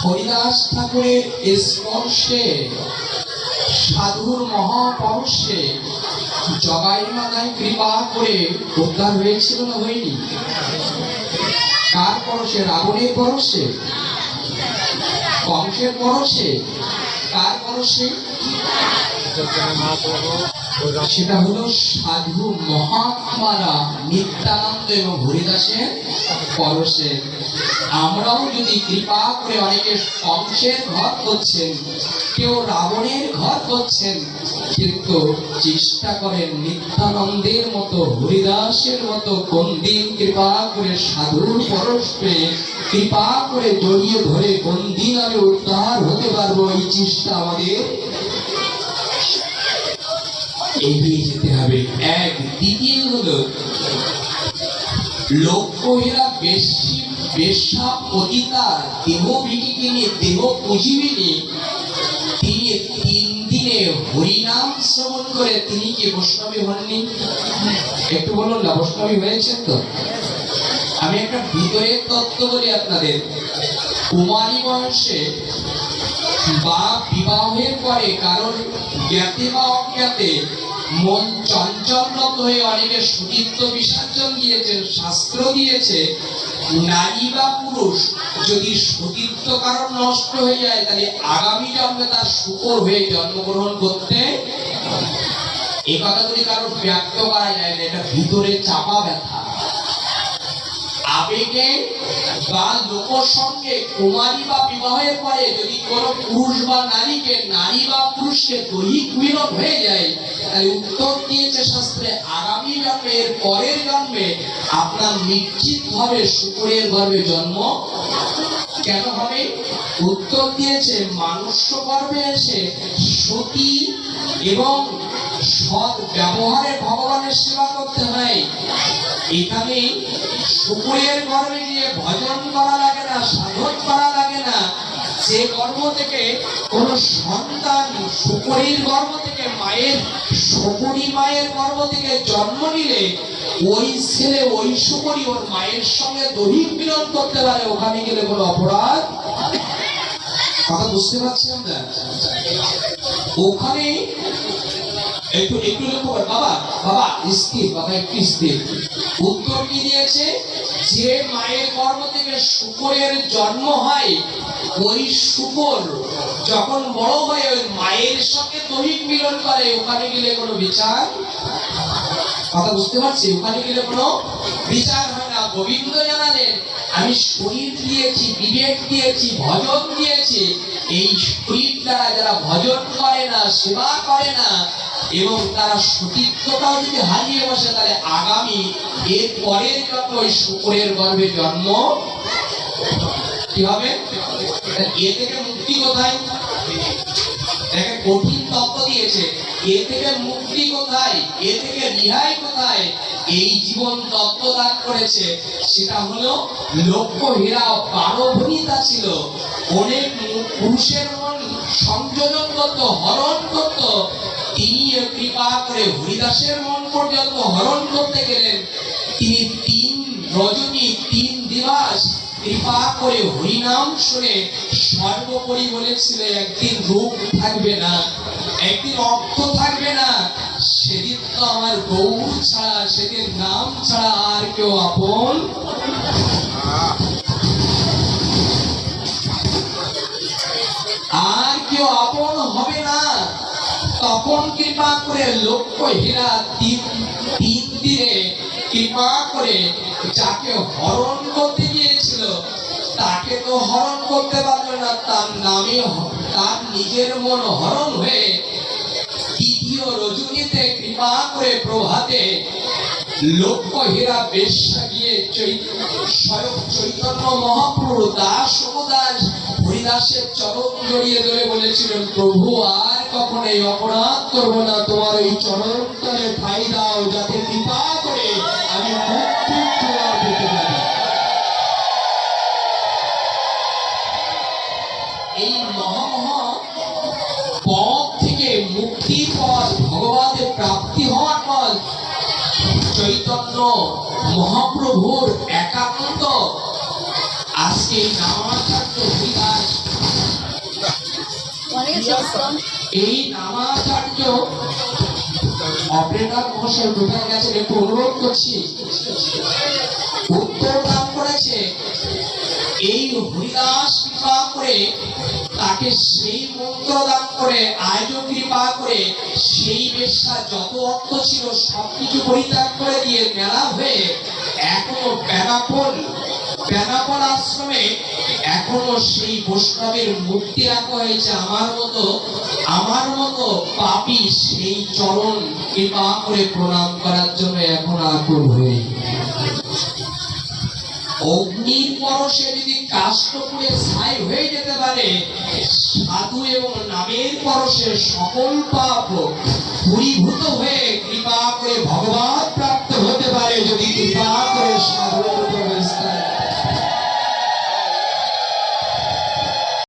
হরিদাস ঠাকুরের স্পর্শে, সাধুর মহাপরশে জগাই মাতায় কৃপা করে উদ্ধার হয়েছিল না হয়নি? কার পরশে? রাবণের পরশে, কংসের পরশে, কার পরশে? সেটা হলো সাধু মহাত্মারা নিত্যানন্দ এবং হরিদাসের পরশে। আমরাও যদি কৃপা করে, অনেকে কংসের ঘর করছেন, কেউ রাবণের ঘর করছেন, কিন্তু চেষ্টা করেন নিত্যানন্দের মতো, হরিদাসের মতো কোনদিন কৃপা করে সাধুর পরশে কৃপা করে জড়িয়ে ধরে কোনদিন আমি উদ্ধার হতে পারবো, এই চেষ্টা আমাদের এগিয়ে যেতে হবে। এক। দ্বিতীয় হলো লক্ষ্যহীরা বেশ্যা পতিতা দেহ বিটিকে নিয়ে, দেহ পুঁজিবিনী, তিনি 3 দিনে হরিনাম শ্রবণ করে তিনি কি বৈষ্ণবী হননি? একটু বলুন না, বৈষ্ণবী হয়েছেন তো? আমি একটা ভিতরের তত্ত্ব বলি আপনাদের। কুমারী বয়সে বা বিবাহের পরে কারণ জ্ঞাতে বা অজ্ঞাতে মন চঞ্চলত হয়ে অনেকে সতীত্ব বিসর্জন দিয়েছেন, শাস্ত্র দিয়েছে নারী বা পুরুষ যদি সতীত্ব কারণ নষ্ট হয়ে যায়, তাহলে আগামী জন্মে তার শুকর হয়ে জন্মগ্রহণ করতে। এই কথাগুলি কারণ ব্যক্ত করা যায় না, এটা ভিতরে চাপা ব্যথা। আবেগে বা লোকসঙ্গে কুমারী বা বিবাহের পরে যদি কোনো পুরুষ বা নারীকে, নারী বা পুরুষকে দৈহিক মিলন হয়ে যায়, তাহলে উত্তর দিয়েছে শাস্ত্রে আগামী জন্মে, এর পরের জন্মে আপনার নিশ্চিত ভাবে শুকরের গর্ভে জন্ম। কেন হবে? উত্তর দিয়েছে মনুষ্য গর্ভে এসে সতী এবং সৎ ব্যবহারে ভগবানের সেবা করতে হয়। এখানে শুকরের গর্ভে গিয়ে ভজন করা লাগে না, সাধন করা লাগে না। যে গর্ভ থেকে কোন সন্তান শুকরীর গর্ভ থেকে মায়ের, শুকরী মায়ের গর্ভ থেকে জন্ম নিলে ওই ছেলে, ওই শুকরী ওর মায়ের সঙ্গে দৈহিক মিলন করতে পারে, ওখানে গেলে কোনো অপরাধ। কথা বুঝতে পারছি আমরা? ওখানে একটু লক্ষ্য কর। বাবা স্থির, বাবা একটু স্থির। উত্তর কি দিয়েছে? যে মায়ের গর্ভ থেকে শুকরের জন্ম হয়, ওই শুকর যখন বড় হয় ওই মায়ের সঙ্গে দৈহিক মিলন করে, ওখানে গেলে কোনো বিচার। কথা বুঝতে পারছি? ওখানে গেলে কোনো বিচার হয় না। গোবিন্দ জানালেন আমি শরীর দিয়েছি, বিবেক দিয়েছি, ভজন দিয়েছি। এই শরীর দ্বারা যারা ভজন করে না, সেবা করে না, এবং তারা সতীত্বটাও যদি হারিয়ে বসে, তাহলে আগামী এর পরের জন্ম ওই শুকরের গর্ভে জন্ম কি হবে? এ থেকে মুক্তি কোথায়? দেখেন কঠিন তত্ত্ব দিয়েছে। এ থেকে মুক্তি কোথায়? এ থেকে রিহাই কোথায়? এই জীবন তত্ত্ব দান করেছে। সেটা হলো লক্ষ্যহীরা 12 ভনিতা ছিল। অনেক পুরুষের মন সংযোজন করত, হরণ করত। তিনি কৃপা করে হরিদাসের মন পর্যন্ত হরণ করতে গেলেন। তিনি 3 রজনী 3 দিবস কৃপা করে হরিনাম শুনে সর্বোপরি বলেছিলেন একদিন রূপ থাকবে না, একদিন অর্থ থাকবে না, সেদিন তো আমার গৌর ছাড়া, সেদিন নাম ছাড়া আর কেউ আপন, আর কেউ আপন হবে না। তখন কৃপা করে লক্ষ্যহীরা 3 দিনে কৃপা করে যাকে হরণ করতে গিয়েছিল তাকে তো হরণ করতে পারবে না, তার নামে তার নিজের মন হরণ হয়ে দ্বিতীয় রজনীতে কৃপা করে প্রভাতে লক্ষ্যহীরা বেশ্যা গিয়ে স্বয়ং চৈতন্য মহাপ্রভু দাস দাস হরিদাসের চরণ জড়িয়ে ধরে বলেছিলেন প্রভু আর কখনো এই অপরাধ করবো না, তোমার এই চরণ তলে ঠাঁই দাও যাতে কৃপা করে আমি মুক্তি পেতে পারি। এই মহামহা পথ থেকে মুক্তির পথ, ভগবানের প্রাপ্তি হওয়ার পথ চৈতন্য মহাপ্রভুর একান্ত। আজকে নামাচার্য হরিদাস এই নামাচার্য অপরেটর মহাশয় কোথায় গেছেন একটু অনুরোধ করছি। উত্তর দান করেছে এই হরিদাস কৃপা করে তাকে সেই মন্ত্র দান করে আয়োজন কৃপা করে সেই বেশ্যা যত অর্থ ছিল সবকিছু পরিত্যাগ করে দিয়ে মেলা হয়ে এখনো বেনাপোল আশ্রমে এখনো সেই বৈষ্ণবের মূর্তি রাখা হয়েছে। আমার মতো পাপী সেই চরণ কৃপা করে প্রণাম করার জন্য এখন আকুল হয়ে অগ্নির পরশে যদি কাষ্ঠপুরে ছাই হয়ে যেতে পারে, সাধু এবং নামের পরশে সকল পাপ পরিভূত হয়ে কৃপা করে ভগবান প্রাপ্ত